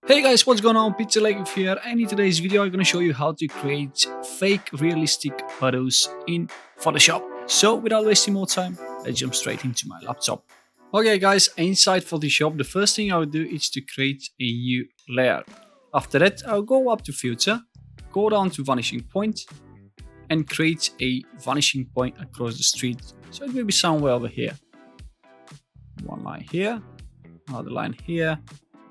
Hey guys, what's going on? Pizza Like here, and in today's video I'm going to show you how to create fake realistic puddles in Photoshop. So without wasting more time, let's jump straight into my laptop. Okay guys, inside Photoshop, the first thing I'll do is to create a new layer. After that, I'll go up to Filter, go down to Vanishing Point, and create a vanishing point across the street. So it will be somewhere over here. One line here, another line here,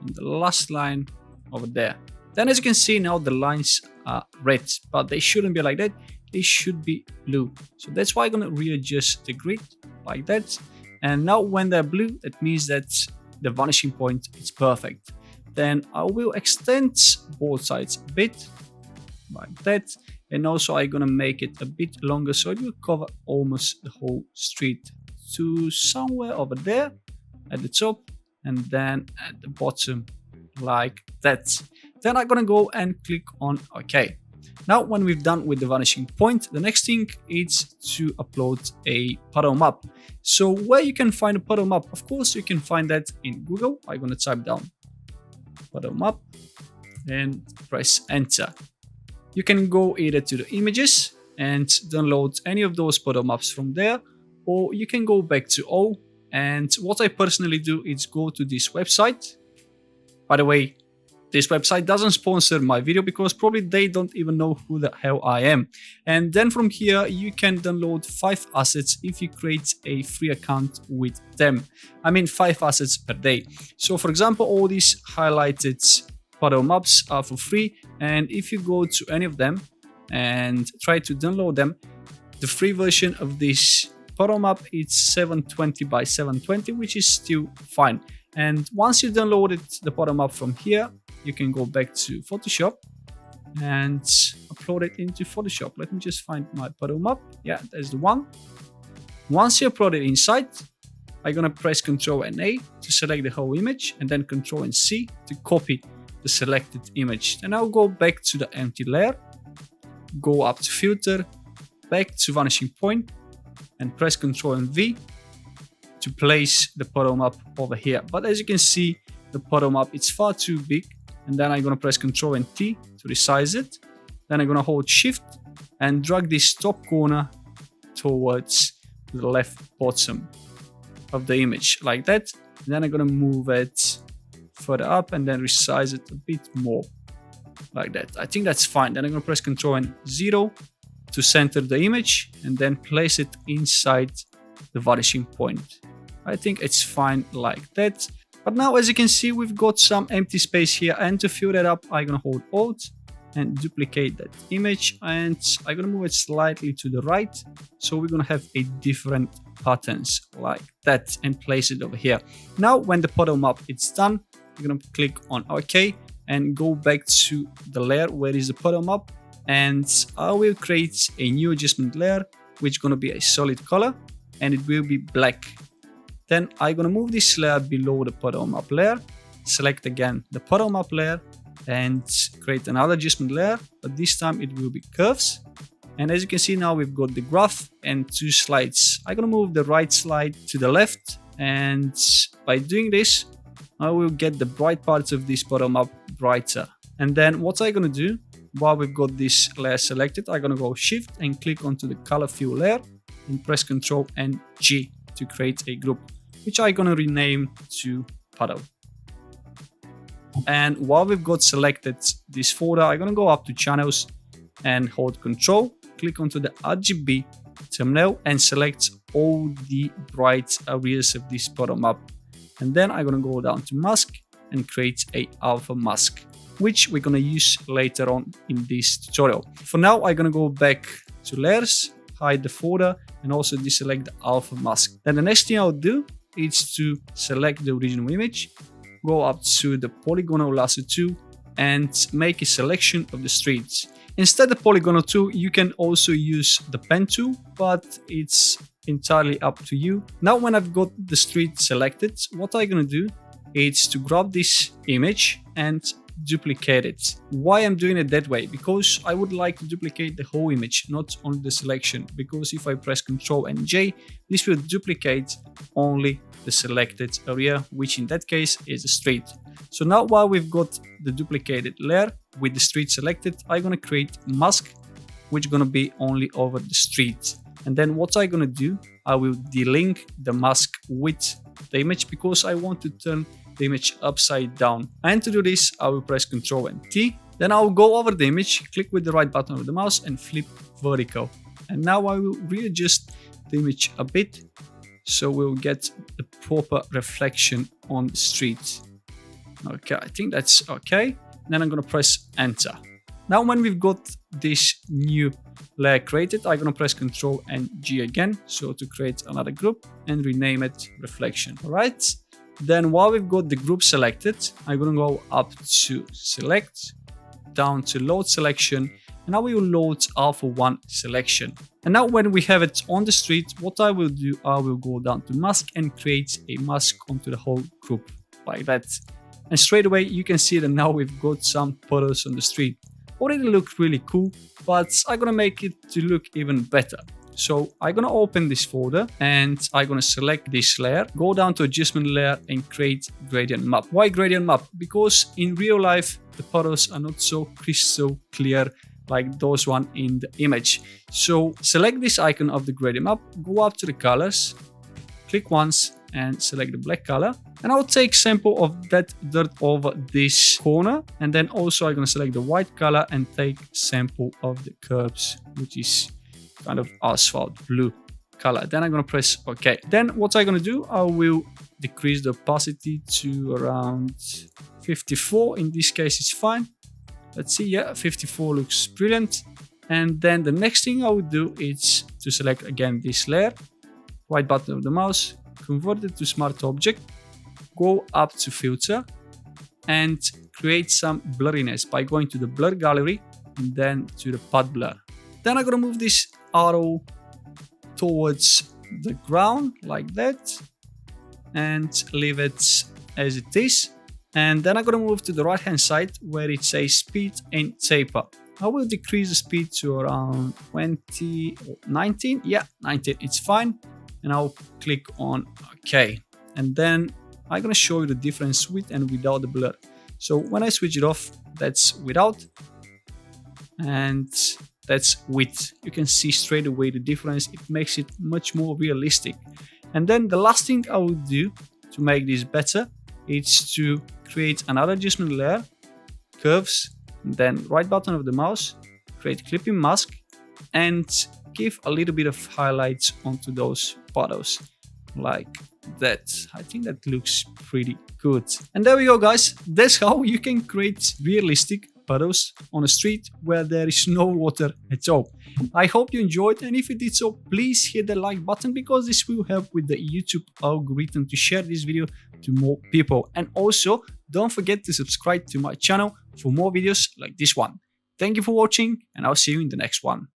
and the last line over there. Then as you can see now the lines are red, but they shouldn't be like that. They should be blue. So that's why I'm gonna readjust the grid like that. And now when they're blue, that means that the vanishing point is perfect. Then I will extend both sides a bit like that. And also I'm gonna make it a bit longer so it will cover almost the whole street to somewhere over there at the top, and then at the bottom like that. Then I'm gonna go and click on OK. Now when we've done with the vanishing point, the next thing is to upload a puddle map. So where you can find a puddle map, of course you can find that in Google. I'm gonna type down puddle map and press enter. You can go either to the images and download any of those puddle maps from there, or you can go back to all. And what I personally do is go to this website. By the way, this website doesn't sponsor my video because probably they don't even know who the hell I am. And then from here, you can download 5 assets if you create a free account with them. I mean 5 assets per day. So for example, all these highlighted puddle maps are for free. And if you go to any of them and try to download them, the free version of this puddle map is 720 by 720, which is still fine. And once you downloaded the puddle map from here, you can go back to Photoshop and upload it into Photoshop. Let me just find my puddle map. Yeah, that's the one. Once you upload it inside, I'm gonna press Ctrl and A to select the whole image, and then Ctrl and C to copy the selected image. Then I'll go back to the empty layer, go up to Filter, back to Vanishing Point, and press Ctrl and V to place the puddle map over here. But as you can see, the puddle map is far too big. And then I'm gonna press Ctrl and T to resize it. Then I'm gonna hold Shift and drag this top corner towards the left bottom of the image like that. And then I'm gonna move it further up and then resize it a bit more like that. I think that's fine. Then I'm gonna press Ctrl and 0 to center the image and then place it inside the vanishing point. I think it's fine like that. But now as you can see, we've got some empty space here, and to fill that up, I'm gonna hold Alt and duplicate that image, and I'm gonna move it slightly to the right. So we're gonna have a different patterns like that and place it over here. Now when the puddle map is done, you're gonna click on OK and go back to the layer where is the puddle map. And I will create a new adjustment layer, which is going to be a solid color, and it will be black. Then I'm going to move this layer below the puddle map layer, select again the puddle map layer, and create another adjustment layer, but this time it will be curves. And as you can see now, we've got the graph and 2 slides. I'm going to move the right slide to the left, and by doing this, I will get the bright parts of this puddle map brighter. And then what I'm going to do, while we've got this layer selected, I'm gonna go Shift and click onto the color fill layer and press Ctrl and G to create a group, which I'm gonna rename to Puddle. And while we've got selected this folder, I'm gonna go up to Channels and hold Ctrl, click onto the RGB thumbnail and select all the bright areas of this puddle map. And then I'm gonna go down to Mask and create a alpha mask, which we're gonna use later on in this tutorial. For now, I'm gonna go back to layers, hide the folder, and also deselect the alpha mask. Then the next thing I'll do is to select the original image, go up to the polygonal lasso tool, and make a selection of the streets. Instead of the polygonal tool, you can also use the pen tool, but it's entirely up to you. Now when I've got the street selected, what I'm gonna do is to grab this image and duplicate it. Why I'm doing it that way? Because I would like to duplicate the whole image, not only the selection, because if I press Ctrl and J, this will duplicate only the selected area, which in that case is the street. So now while we've got the duplicated layer with the street selected, I'm gonna create mask, which is gonna be only over the street. And then what I'm gonna do, I will delink the mask with the image because I want to turn the image upside down. And to do this, I will press Ctrl and T. Then I will go over the image, click with the right button of the mouse and flip vertical. And now I will readjust the image a bit so we'll get the proper reflection on the street. Okay, I think that's okay. Then I'm gonna press enter. Now when we've got this new layer created, I'm gonna press Ctrl and G again, so to create another group and rename it reflection. All right. Then while we've got the group selected, I'm gonna go up to select, down to load selection, and now we will load alpha 1 selection. And now when we have it on the street, what I will do, I will go down to mask and create a mask onto the whole group like that. And straight away you can see that now we've got some puddles on the street. Already look really cool, but I'm gonna make it to look even better. So I'm gonna open this folder and I'm gonna select this layer, go down to adjustment layer and create gradient map. Why gradient map? Because in real life, the puddles are not so crystal clear like those one in the image. So select this icon of the gradient map, go up to the colors, click once and select the black color. And I'll take sample of that dirt over this corner. And then also I'm gonna select the white color and take sample of the curbs, which is kind of asphalt blue color. Then I'm gonna press OK. Then what I'm gonna do, I will decrease the opacity to around 54. In this case, it's fine. Let's see, yeah, 54 looks brilliant. And then the next thing I would do is to select again this layer, right button of the mouse, convert it to smart object, go up to filter and create some blurriness by going to the blur gallery and then to the path blur. Then I'm gonna move this arrow towards the ground like that and leave it as it is. And then I'm gonna move to the right hand side where it says speed and taper. I will decrease the speed to around 20 or 19. Yeah, 19, it's fine. And I'll click on OK. And then I'm gonna show you the difference with and without the blur. So when I switch it off, that's without and that's with. You can see straight away the difference. It makes it much more realistic. And then the last thing I will do to make this better is to create another adjustment layer, curves, and then right button of the mouse, create clipping mask, and give a little bit of highlights onto those puddles like that. I think that looks pretty good. And there we go, guys. That's how you can create realistic puddles on a street where there is no water at all. I hope you enjoyed, and if you did so, please hit the like button because this will help with the YouTube algorithm to share this video to more people. And also don't forget to subscribe to my channel for more videos like this one. Thank you for watching, and I'll see you in the next one.